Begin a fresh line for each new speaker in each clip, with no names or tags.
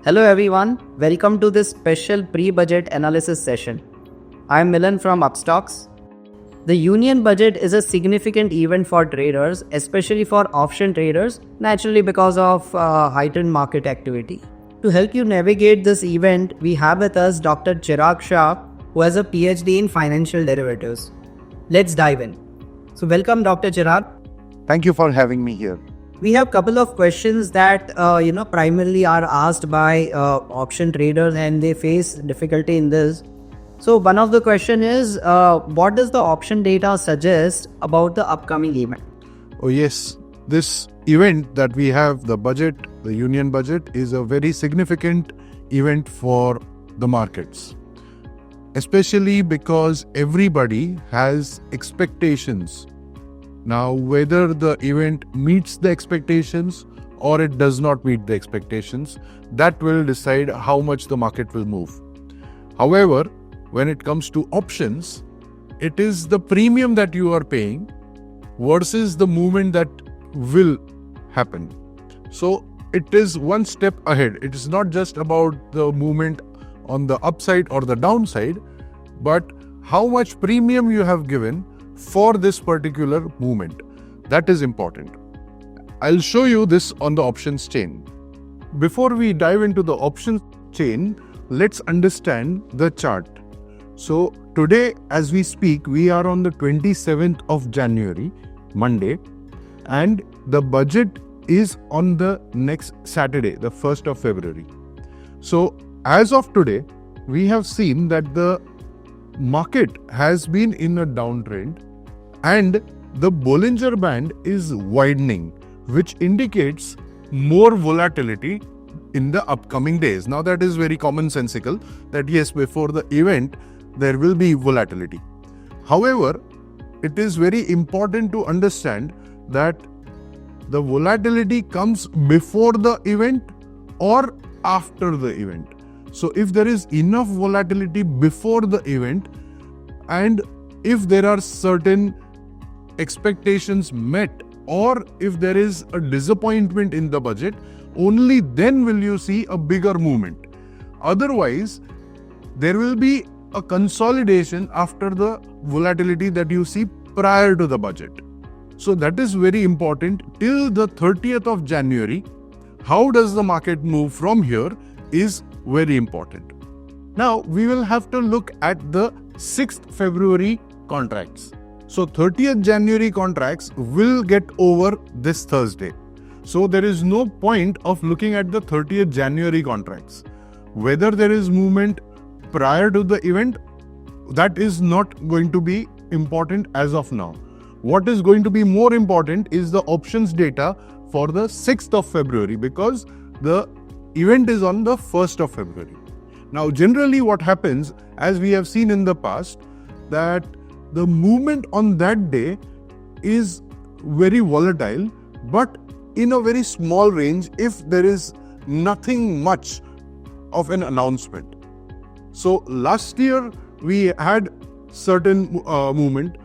Hello everyone, welcome to this special pre-budget analysis session. I am Milan from Upstox. The Union Budget is a significant event for traders, especially for option traders, naturally because of heightened market activity. To help you navigate this event, we have with us Dr. Chirag Shah, who has a PhD in financial derivatives. Let's dive in. So welcome Dr. Chirag.
Thank you for having me here.
We have a couple of questions that primarily are asked by option traders and they face difficulty in this. So one of the question is, what does the option data suggest about the upcoming event?
Oh yes, this event that we have, the budget, the Union Budget, is a very significant event for the markets. Especially because everybody has expectations. Now, whether the event meets the expectations or it does not meet the expectations, that will decide how much the market will move. However, when it comes to options, it is the premium that you are paying versus the movement that will happen. So, it is one step ahead. It is not just about the movement on the upside or the downside, but how much premium you have given for this particular movement. That is important. I'll show you this on the options chain. Before we dive into the options chain, let's understand the chart. So today, as we speak, we are on the 27th of January, Monday, and the budget is on the next Saturday, the 1st of February. So as of today, we have seen that the market has been in a downtrend and the Bollinger Band is widening, which indicates more volatility in the upcoming days. Now that is very commonsensical that yes, before the event, there will be volatility. However, it is very important to understand that the volatility comes before the event or after the event. So if there is enough volatility before the event and if there are certain expectations met or if there is a disappointment in the budget, only then will you see a bigger movement. Otherwise, there will be a consolidation after the volatility that you see prior to the budget. So that is very important. Till the 30th of January, how does the market move from here is very important. Now, we will have to look at the 6th February contracts. So 30th January contracts will get over this Thursday. So there is no point of looking at the 30th January contracts. Whether there is movement prior to the event, that is not going to be important as of now. What is going to be more important is the options data for the 6th of February because the event is on the 1st of February. Now, generally what happens, as we have seen in the past, that the movement on that day is very volatile, but in a very small range if there is nothing much of an announcement. So last year we had certain movement.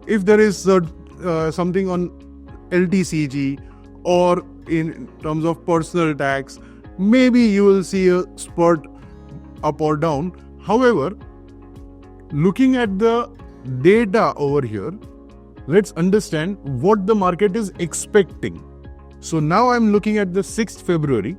If there is something on LTCG or in terms of personal tax, maybe you will see a spurt up or down. However, looking at the data over here, let's understand what the market is expecting. So now I'm looking at the 6th February,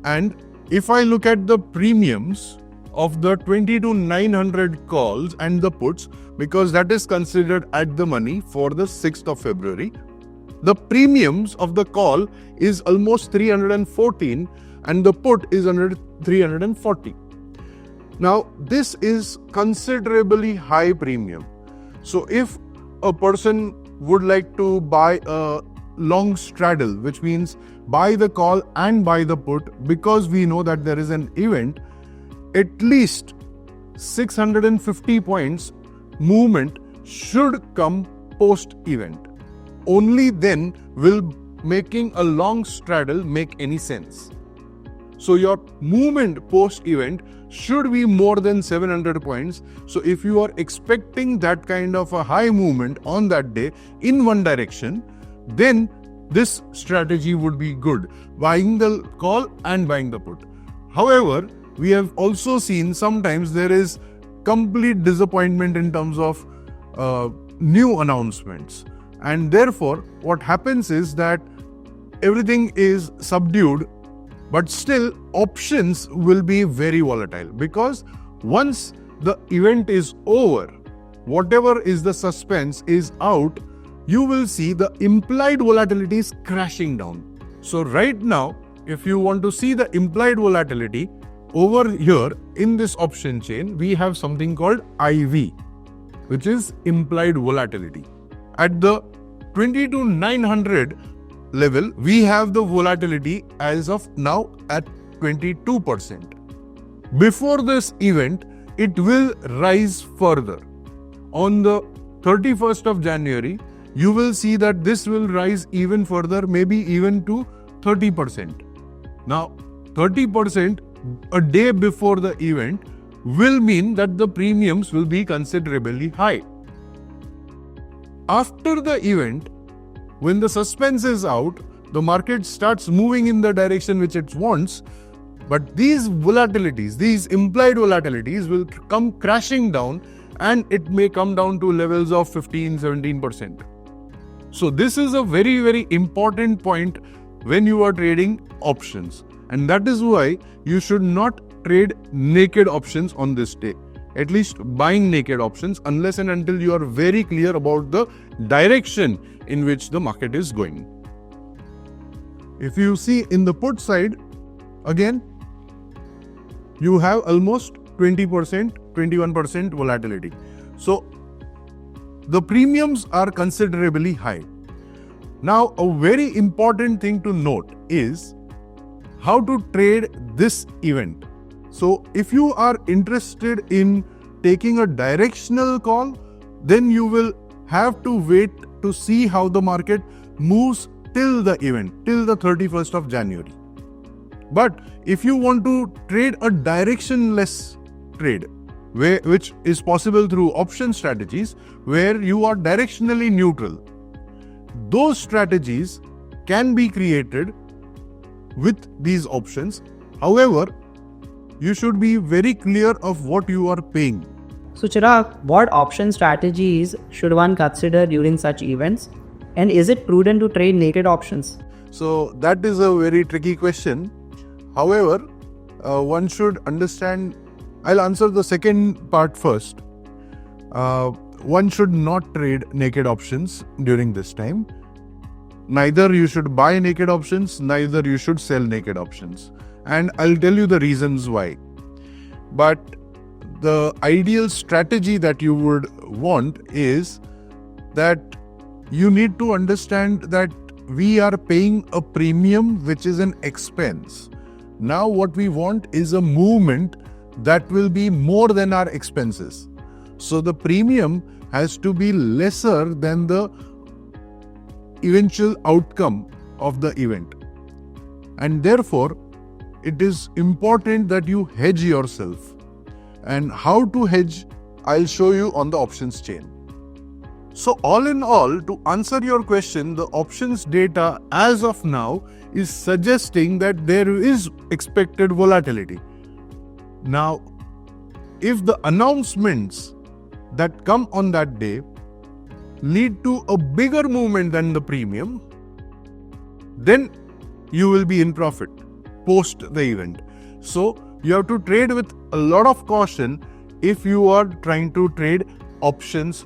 and if I look at the premiums of the 20 to 900 calls and the puts, because that is considered at the money for the 6th of February, the premiums of the call is almost 314 and the put is under 340. Now, this is considerably high premium. So if a person would like to buy a long straddle, which means buy the call and buy the put, because we know that there is an event, at least 650 points movement should come post-event. Only then will making a long straddle make any sense. So your movement post-event should be more than 700 points. So if you are expecting that kind of a high movement on that day in one direction, then this strategy would be good, buying the call and buying the put. However, we have also seen sometimes there is complete disappointment in terms of new announcements. And therefore, what happens is that everything is subdued, but still options will be very volatile, because once the event is over, whatever is the suspense is out, you will see the implied volatility is crashing down. So right now, if you want to see the implied volatility over here in this option chain, we have something called IV, which is implied volatility. At the 22,900 level, we have the volatility as of now at 22%. Before this event, it will rise further. On the 31st of January, you will see that this will rise even further, maybe even to 30%. Now, 30% a day before the event will mean that the premiums will be considerably high. After the event, when the suspense is out, the market starts moving in the direction which it wants, but these volatilities, these implied volatilities will come crashing down, and it may come down to levels of 15-17%. So this is a very, very important point when you are trading options. And that is why you should not trade naked options on this day. At least buying naked options, unless and until you are very clear about the direction in which the market is going. If you see in the put side, again, you have almost 20%, 21% volatility. So the premiums are considerably high. Now, a very important thing to note is how to trade this event. So if you are interested in taking a directional call, then you will have to wait to see how the market moves till the event, till the 31st of January. But if you want to trade a directionless trade, which is possible through option strategies, where you are directionally neutral, those strategies can be created with these options. However, you should be very clear of what you are paying.
So Chirag, what option strategies should one consider during such events? And is it prudent to trade naked options?
So that is a very tricky question. However, one should understand, I'll answer the second part first. One should not trade naked options during this time. Neither you should buy naked options, neither you should sell naked options. And I'll tell you the reasons why. But the ideal strategy that you would want is that you need to understand that we are paying a premium which is an expense. Now what we want is a movement that will be more than our expenses. So the premium has to be lesser than the eventual outcome of the event. And therefore, it is important that you hedge yourself. And how to hedge, I'll show you on the options chain. So all in all, to answer your question, the options data as of now is suggesting that there is expected volatility. Now, if the announcements that come on that day lead to a bigger movement than the premium, then you will be in profit post the event. So you have to trade with a lot of caution if you are trying to trade options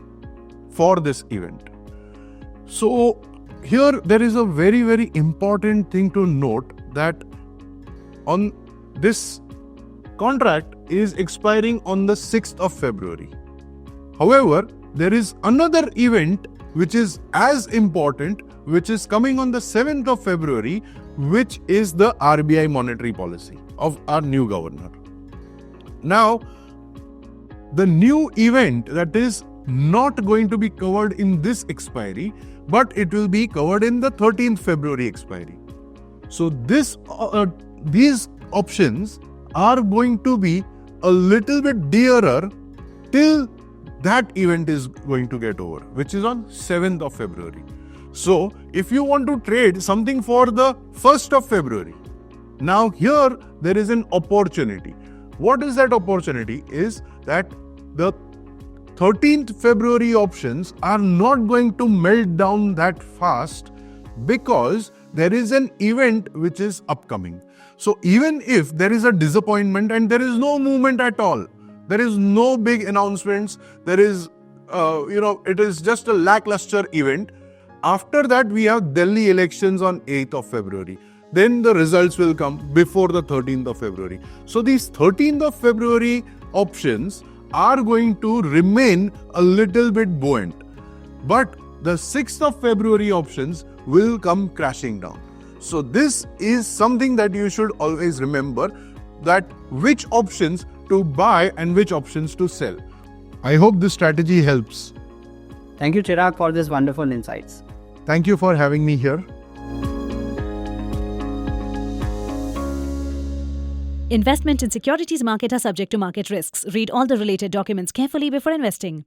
for this event. So here there is a very, very important thing to note, that on this contract is expiring on the 6th of February. However, there is another event which is as important, which is coming on the 7th of February, which is the RBI monetary policy of our new governor. Now, the new event that is not going to be covered in this expiry, but it will be covered in the 13th February expiry. So these options are going to be a little bit dearer till that event is going to get over, which is on 7th of February. So if you want to trade something for the 1st of February, Now here there is an opportunity. What is that opportunity? Is that the 13th February options are not going to melt down that fast because there is an event which is upcoming. So even if there is a disappointment and there is no movement at all, there is no big announcements, there is, it is just a lackluster event. After that, we have Delhi elections on 8th of February. Then the results will come before the 13th of February. So these 13th of February options are going to remain a little bit buoyant. But the 6th of February options will come crashing down. So this is something that you should always remember, that which options to buy and which options to sell. I hope this strategy helps.
Thank you, Chirag, for these wonderful insights.
Thank you for having me here.
Investment in securities market are subject to market risks. Read all the related documents carefully before investing.